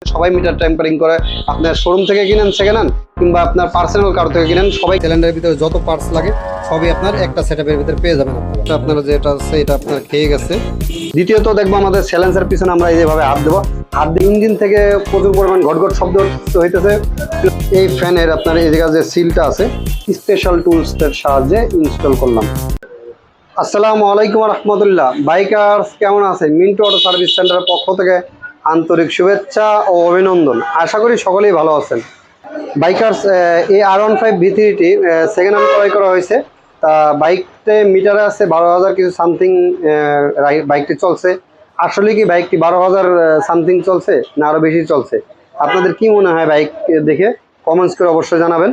সবাই metre tampering করে। আপনার শোরুম থেকে কিনেন সেকেন্ড হ্যান্ড কিংবা আপনার পার্সোনাল কারো থেকে কিনেন, সবাই সিলিন্ডারের ভিতরে যত পার্টস লাগে সবই আপনার একটা সেটআপের ভিতরে পেয়ে যাবেন। আপনারা যেটা আছে এটা আপনার খেয়ে গেছে। দ্বিতীয়ত দেখবো আমাদের স্যালেন্সার পিছনে আমরা এইভাবে হাত দেবো, হাত দিয়ে ইঞ্জিন থেকে প্রচুর পরিমাণ ঘটঘট শব্দ হইতেছে। এই ফ্যানের আপনার এই জায়গায় যে সিলটা আছে স্পেশাল টুলসের সাহায্যে ইনস্টল করলাম। আসসালামু আলাইকুম রহমতুল্লাহ। বাইকার্স কেমন আছে? মিন্টু অটো সার্ভিস সেন্টারের পক্ষ থেকে আন্তরিক শুভেচ্ছা ও অভিনন্দন। আশা করি সকলেই ভালো আছেন। বাইকার্স এই R15 V3টি সেকেন্ড হ্যান্ড ক্রয় করা হয়েছে। তা বাইকতে মিটারে আছে 12,000 কিছু সামথিং বাইকটি চলছে। আসলে কি বাইকটি 12,000 সামথিং চলছে না আরও বেশি চলছে? আপনাদের কি মনে হয় বাইক দেখে কমেন্টস করে অবশ্যই জানাবেন।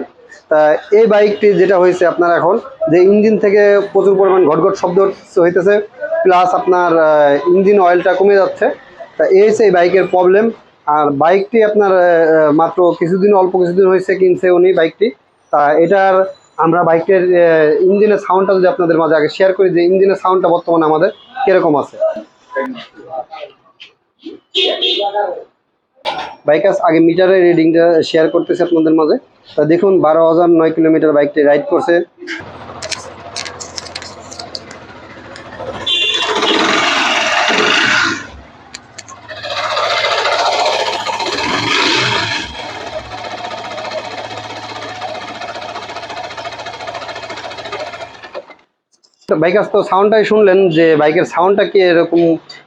তা এই বাইকটি যেটা হয়েছে আপনার এখন যে ইঞ্জিন থেকে প্রচুর পরিমাণ ঘটঘট শব্দ হইতেছে, প্লাস আপনার ইঞ্জিন অয়েলটা কমে যাচ্ছে। তা এই হচ্ছে এই বাইকের প্রবলেম। আর বাইকটি আপনার মাত্র অল্প কিছুদিন হয়েছে কিনছে উনি বাইকটি। তা এটার আমরা বাইকের ইঞ্জিনের সাউন্ডটা যদি আপনাদের মাঝে আগে শেয়ার করি যে ইঞ্জিনের সাউন্ডটা বর্তমানে আমাদের কিরকম আছে। বাইকার্স আগে মিটারের রিডিংটা শেয়ার করতেছে আপনাদের মাঝে। তা দেখুন 12,009 কিলোমিটার বাইকটি রাইড করছে। বাইকার্স তো সাউন্ডটাই শুনলেন যে বাইকের সাউন্ডটা কি এরকম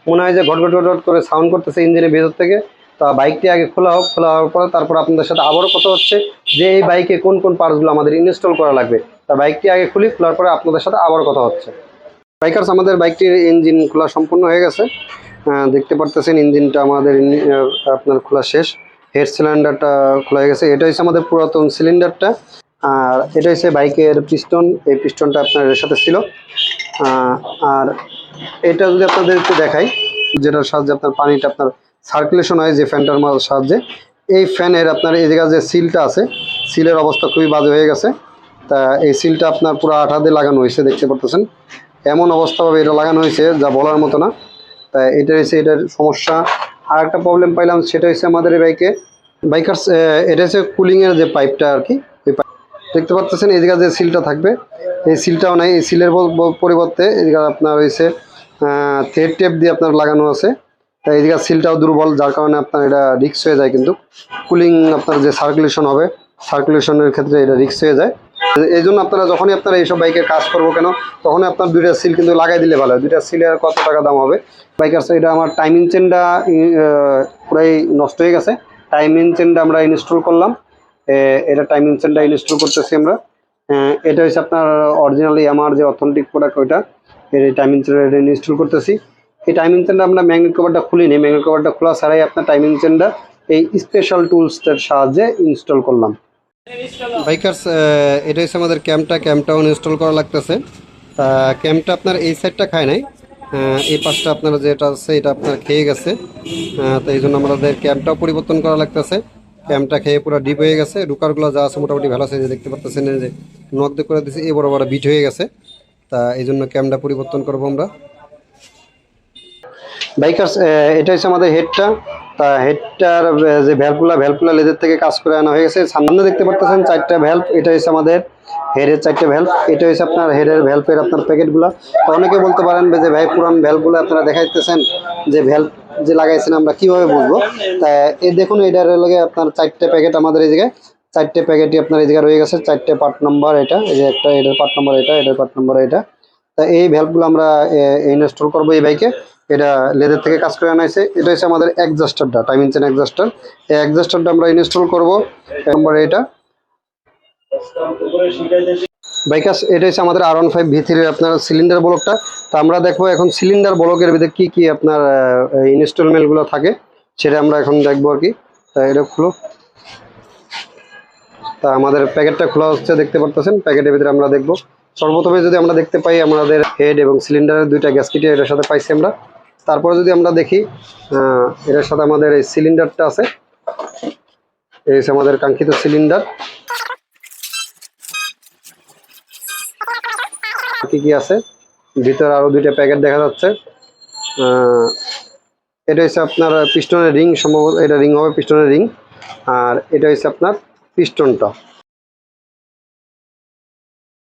মনে হয় যে ঘটঘট ঘটঘট করে সাউন্ড করতেছে ইঞ্জিনের ভেতর থেকে। তা বাইকটি আগে খোলা হোক, খোলা হওয়ার পর তারপর আপনাদের সাথে আবারও কথা হচ্ছে যে এই বাইকে কোন কোন পার্টসগুলো আমাদের ইনস্টল করা লাগবে। তা বাইকটি আগে খুলি, খোলার পরে আপনাদের সাথে আবারও কথা হচ্ছে। বাইকার্স আমাদের বাইকটির ইঞ্জিন খোলা সম্পূর্ণ হয়ে গেছে। দেখতে পারতেছেন ইঞ্জিনটা আমাদের আপনার খোলা শেষ। হেড সিলিন্ডারটা খোলা হয়ে গেছে। এটা হচ্ছে আমাদের পুরাতন সিলিন্ডারটা। আর এটা হচ্ছে বাইকের পিস্টন। এই পিস্টনটা আপনার এর সাথে ছিল। আর এটা যদি আপনাদের একটু দেখাই, যেটার সাহায্যে আপনার পানিটা আপনার সার্কুলেশন হয় যে ফ্যানটার সাহায্যে, এই ফ্যানের আপনার এই জায়গায় যে সিলটা আছে, সিলের অবস্থা খুবই বাজে হয়ে গেছে। তা এই সিলটা আপনার পুরো আঠা দিয়ে লাগানো হয়েছে, দেখতে পারতেছেন এমন অবস্থাভাবে এটা লাগানো হয়েছে যা বলার মতো না। তা এটা হচ্ছে এটার সমস্যা। আর একটা প্রবলেম পাইলাম, সেটা হচ্ছে আমাদের এই বাইকার্স এটা হচ্ছে কুলিংয়ের যে পাইপটা আর কি, ওই পাইপ দেখতে পাচ্ছেন এই জায়গায় যে সিলটা থাকবে এই সিলটাও নাই। এই সিলের পরিবর্তে এই জায়গায় আপনার হয়েছে থ্রেড টেপ দিয়ে আপনার লাগানো আছে। তাই এই জায়গায় সিলটাও দুর্বল, যার কারণে আপনার এটা রিস্ক হয়ে যায়। কিন্তু কুলিং আপনার যে সার্কুলেশন হবে, সার্কুলেশনের ক্ষেত্রে এটা রিস্ক হয়ে যায়। এই জন্য আপনারা যখনই আপনারা এইসব বাইকের কাজ করবো কেন, তখনই আপনার দুইটা সিল কিন্তু লাগাই দিলে ভালো হয়। দুইটা সিলের কত টাকা দাম হবে? বাইকার এটা আমার টাইমিং চেনটা পুরাই নষ্ট হয়ে গেছে। টাইমিং চেনটা আমরা ইনস্টল করলাম। এটা টাইমিং চেনটা ইনস্টল করতেছি আমরা। এটা হচ্ছে আপনার অরিজিনালি আমার যে অথেন্টিক প্রোডাক্ট, ওইটা এই টাইমিং চেনটা এটা ইনস্টল করতেছি। এই টাইমিং চেনটা আমরা ম্যাগনেট কভারটা খুলিনি, ম্যাগনেট কভারটা খোলা ছাড়াই আপনার টাইমিং চেনটা এই স্পেশাল টুলসের সাহায্যে ইনস্টল করলাম। বাইকার্স এটা হচ্ছে আমাদের ক্যাম্পটাও ইনস্টল করা লাগতেছে। ক্যাম্পটা আপনার এই সাইডটা খায় নাই, এই পাশটা আপনার যেটা আছে এটা আপনার খেয়ে গেছে। তো এই জন্য আমাদের ক্যাম্পটাও পরিবর্তন করা লাগতেছে। ক্যাম্পটা খেয়ে পুরো ডিপ হয়ে গেছে। রুকারগুলো যা আছে মোটামুটি ভালো আছে, যে দেখতে পাচ্ছেন যে নক দিয়ে করে দিয়েছি, এই বড় বড় বিট হয়ে গেছে। তা এই জন্য ক্যাম্পটা পরিবর্তন করবো আমরা। বাইকার্স এটা হচ্ছে আমাদের হেডটা। তা হেডটার যে ভ্যালভগুলা লেজার থেকে কাজ করে আনা হয়ে গেছে। সামনে দেখতে পাচ্ছেন 4টা ভ্যালভ। এটা হচ্ছে আমাদের হেডের 4টে ভ্যালভ। এটা হচ্ছে আপনার হেডের ভ্যালভের আপনার প্যাকেটগুলো। তো অনেকে বলতে পারেন যে ভাই পুরান ভ্যালভগুলো আপনারা দেখাইতেছেন, যে ভ্যালভ যে লাগাইছেন আমরা কিভাবে বুঝবো? তা এই দেখুন এটার লগে আপনার 4টে প্যাকেট আমাদের এই জায়গায় 4টে প্যাকেটই আপনার এই জায়গায় রয়ে গেছে। 4টে পার্ট নাম্বার এটা, এই যে একটা এটার পার্ট নাম্বার এটা, এটার পার্ট নাম্বার এটা। তা এই ভ্যালভগুলো আমরা ইনস্টল করবো এই বাইকে। এটা লেদার থেকে কাজ করে আনা হয়েছে। এটা হচ্ছে আমাদের এক্সজস্টারটা, টাইমিং চেন এক্সজস্টার। এই এক্সজস্টারটা আমরা ইনস্টল করবো নম্বর এটা। বাইকার্স এটা হচ্ছে আমাদের R15 V3 আপনার সিলিন্ডার ব্লকটা। তো আমরা দেখবো এখন সিলিন্ডার ব্লকের ভিতরে কি কি আপনার ইনস্টলমেন্টগুলো থাকে, সেটা আমরা এখন দেখবো আর কি। তা এটা খুলো। তা আমাদের প্যাকেটটা খোলা হচ্ছে, দেখতে পারতেছেন। প্যাকেটের ভিতরে আমরা দেখবো সর্বপ্রথমে যদি আমরা দেখতে পাই আমাদের হেড এবং সিলিন্ডারের 2টা গ্যাসকিট এটার সাথে পাইছি আমরা। তারপরে যদি আমরা দেখি এটার সাথে আমাদের এই সিলিন্ডারটা আছে, এই হচ্ছে আমাদের কাঙ্ক্ষিত সিলিন্ডার। কি কি আছে ভিতরে আরো 2টা প্যাকেট দেখা যাচ্ছে। এটা হচ্ছে আপনার পিস্টনের রিং, সম্ভবত এটা রিং হবে, পিস্টনের রিং। আর এটা হচ্ছে আপনার পিস্টনটা।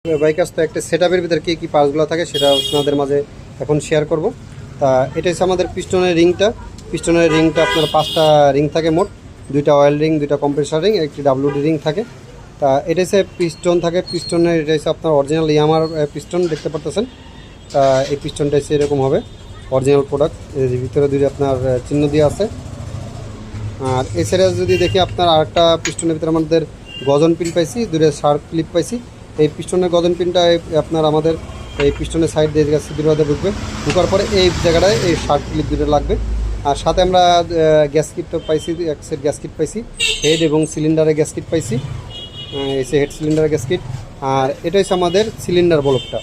বাইকার্স তো একটা সেটআপের ভিতরে কী কী পার্টসগুলো থাকে সেটা আপনাদের মাঝে এখন শেয়ার করব। তা এটা হচ্ছে আমাদের পিস্টনের রিংটা। পিস্টনের রিংটা আপনার 5টা রিং থাকে মোট, 2টা অয়েল রিং, 2টা কম্প্রেসার রিং, একটি WD রিং থাকে। তা এটা হচ্ছে পিস্টন থাকে। পিস্টনের এটা হচ্ছে আপনার অরিজিনাল ইয়ামার পিস্টন দেখতে পারতেছেন। তা এই পিস্টনটা হচ্ছে এরকম হবে, অরিজিনাল প্রোডাক্ট। এর ভিতরে 2টা আপনার চিহ্ন দিয়ে আছে। আর এছাড়া যদি দেখি আপনার আরেকটা পিস্টনের ভিতরে আমাদের গজন পিন পাইছি, 2টা শার্প ক্লিপ পাইছি। এই পিস্টনের গজন পিনটা আপনার আমাদের এই পিস্টনের সাইড দিয়ে সিলিন্ডারে ঢুকবে, ঢুকার পরে এই জায়গাটায় এই শার্প ক্লিপ 2টা লাগবে। আর সাথে আমরা গ্যাস কিটটা পাইছি, এক সেট গ্যাস কিট পাইছি, হেড এবং সিলিন্ডারে গ্যাস কিট পাইছি। এই হেড সিলিন্ডার গ্যাস কিট। আর এটা হচ্ছে আমাদের সিলিন্ডার বলকটা।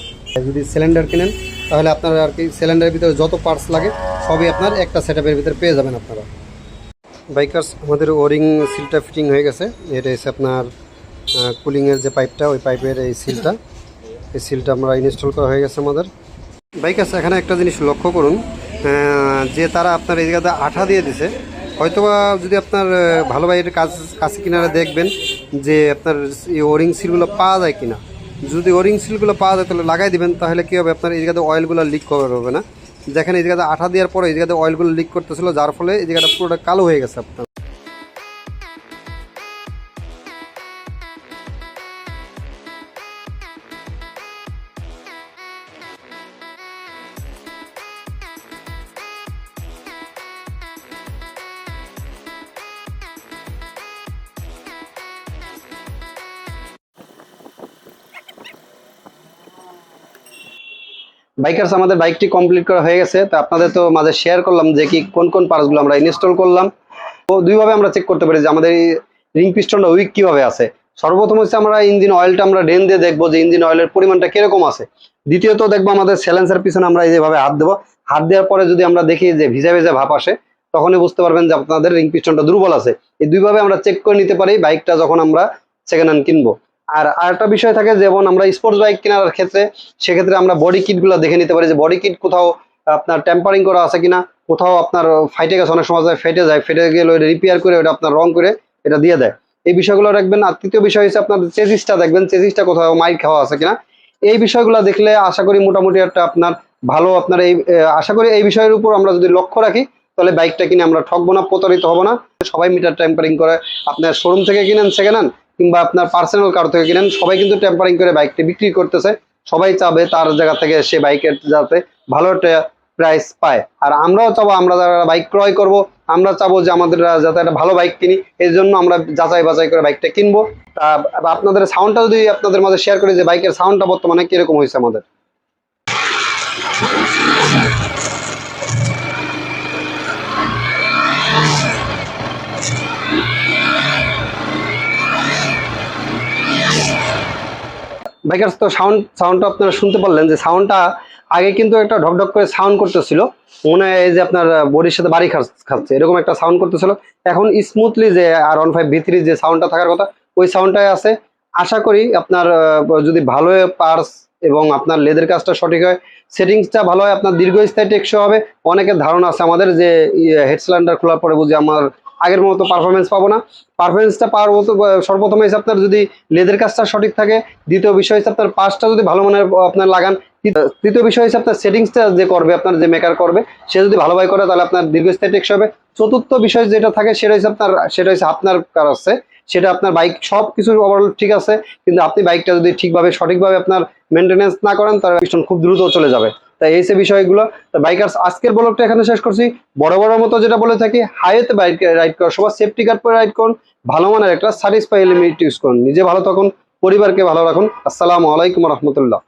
যদি সিলিন্ডার কেনেন তাহলে আপনারা আর কি সিলিন্ডারের ভিতরে যত পার্টস লাগে সবই আপনার একটা সেটআপের ভিতরে পেয়ে যাবেন আপনারা। বাইকার্স আমাদের ওরিং সিলটা ফিটিং হয়ে গেছে। এটা হচ্ছে আপনার কুলিংয়ের যে পাইপটা, ওই পাইপের এই সিলটা, এই সিলটা আমরা ইনস্টল করা হয়ে গেছে আমাদের। বাইকার্স এখানে একটা জিনিস লক্ষ্য করুন, যে তারা আপনার এই জায়গাতে আঠা দিয়ে দিছে, হয়তোবা যদি আপনার ভালো বাইরের কাছে কিনারা দেখবেন যে আপনার এই ওরিং সিলগুলো পাওয়া যায় কিনা। যদি ওরিং সিলগুলো পাওয়া যায় তাহলে লাগাই দিবেন, তাহলে কী হবে আপনার এই জায়গাতে অয়েলগুলো লিক করবে না। দেখেন এই জায়গাতে আঠা দেওয়ার পরে এই জায়গাতে অয়েলগুলো লিক করতেছিল, যার ফলে এই জায়গাটা পুরোটা কালো হয়ে গেছে আপনার। বাইকার্স আমাদের বাইকটি কমপ্লিট করা হয়ে গেছে। তো আপনাদের তো মাঝে শেয়ার করলাম যে কি কোন কোন পার্টসগুলো আমরা ইনস্টল করলাম। তো দুইভাবে আমরা চেক করতে পারি যে আমাদের এই রিং পিস্টনটা উইক কিভাবে আছে। সর্বপ্রথম হচ্ছে আমরা ইঞ্জিন অয়েলটা আমরা ড্রেন দিয়ে দেখবো যে ইঞ্জিন অয়েলের পরিমাণটা কিরকম আছে। দ্বিতীয়ত দেখবো আমাদের স্যালেন্সার পিছনে আমরা এইভাবে হাত দেবো, হাত দেওয়ার পরে যদি আমরা দেখি যে ভিজা ভিজা ভাব আসে, তখনই বুঝতে পারবেন যে আপনাদের রিং পিস্টনটা দুর্বল আছে। এই দুইভাবে আমরা চেক করে নিতে পারি বাইকটা যখন আমরা সেকেন্ড হ্যান্ড কিনবো। আর আরেকটা বিষয় থাকে, যেমন আমরা স্পোর্টস বাইক কেনার ক্ষেত্রে সেক্ষেত্রে আমরা বডি কিটগুলো দেখে নিতে পারি যে বডি কিট কোথাও আপনার টেম্পারিং করা আছে কিনা, কোথাও আপনার ফাইটে গেছে, অনেক সময় ফেটে যায়, ফেটে গেলে ওইটা রিপেয়ার করে ওটা আপনার রং করে এটা দিয়ে দেয়। এই বিষয়গুলো রাখবেন। আর তৃতীয় বিষয় হচ্ছে আপনার চেসিসটা দেখবেন, চেসিসটা কোথাও মাইর খাওয়া আছে কিনা। এই বিষয়গুলো দেখলে আশা করি মোটামুটি একটা আপনার ভালো আপনার এই আশা করি এই বিষয়ের উপর আমরা যদি লক্ষ্য রাখি তাহলে বাইকটা কিনে আমরা ঠকবো না, প্রতারিত হবো না। সবাই মিটার টেম্পারিং করে, আপনার শোরুম থেকে কিনেন সেকেন্ড হ্যান্ড কিংবা আপনার পার্সোনাল কার থেকে কিনেন, সবাই কিন্তু টেম্পারিং করে বাইকটি বিক্রি করতেছে। সবাই চাবে তার জায়গা থেকে সে বাইকের যাতে ভালো একটা প্রাইস পায়। আর আমরাও চাবো, আমরা যারা বাইক ক্রয় করব আমরা চাবো যে আমাদের যাতে একটা ভালো বাইক কিনি, এই জন্য আমরা যাচাই বাছাই করে বাইকটা কিনবো। তা আপনাদের সাউন্ডটা যদি আপনাদের মাঝে শেয়ার করি যে বাইকের সাউন্ডটা বর্তমানে কিরকম হয়েছে আমাদের। বাইকার্স তো সাউন্ডটা আপনারা শুনতে পারলেন যে সাউন্ডটা আগে কিন্তু একটা ঢকঢক করে সাউন্ড করতেছিল, মনে হয় যে আপনার বডির সাথে বাড়ি খাচ্ছে এরকম একটা সাউন্ড করতেছিল। এখন স্মুথলি যে R15 V3 যে সাউন্ডটা থাকার কথা ওই সাউন্ডটাই আছে। আশা করি আপনার যদি ভালো পার্স এবং আপনার লেদের কাজটা সঠিক হয়, সেটিংসটা ভালো হয়, আপনার দীর্ঘস্থায়ী টেকসই হবে। অনেকের ধারণা আছে আমাদের যে হেড সিলিন্ডার খোলার পরে বুঝি আমার আগের মতো পারফরমেন্স পাবো না। পারফরমেন্সটা পাওয়ার মতো সর্বপ্রথম হচ্ছে আপনার যদি লেদের কাজটা সঠিক থাকে, দ্বিতীয় বিষয় হচ্ছে আপনার পার্টসটা যদি ভালো মানের আপনার লাগান, তৃতীয় বিষয় হচ্ছে আপনার সেটিংসটা যে করবে আপনার যে মেকার করবে সে যদি ভালোভাবে করে তাহলে আপনার দীর্ঘস্থায়ী টেকসই হবে। চতুর্থ বিষয় যেটা থাকে সেটা হচ্ছে আপনার কাছে, সেটা আপনার বাইক সব কিছু ওভারঅল ঠিক আছে, কিন্তু আপনি বাইকটা যদি ঠিকভাবে সঠিকভাবে আপনার মেনটেনেন্স না করেন তাহলে পিস্টন খুব দ্রুত চলে যাবে। তাই এই সে বিষয়গুলো। বাইকার্স আজকের ব্লগটা এখানে শেষ করছি। বড় মতো যেটা বলে থাকি, হাইওয়েতে বাইক রাইড করার সময় সেফটি গার্ড পরে রাইড করুন, ভালো মানের একটা স্যাটিসফাই হেলমেট ইউজ করুন, নিজে ভালো থাকুন, পরিবারকে ভালো রাখুন। আসসালামু আলাইকুম রহমতুল্লাহ।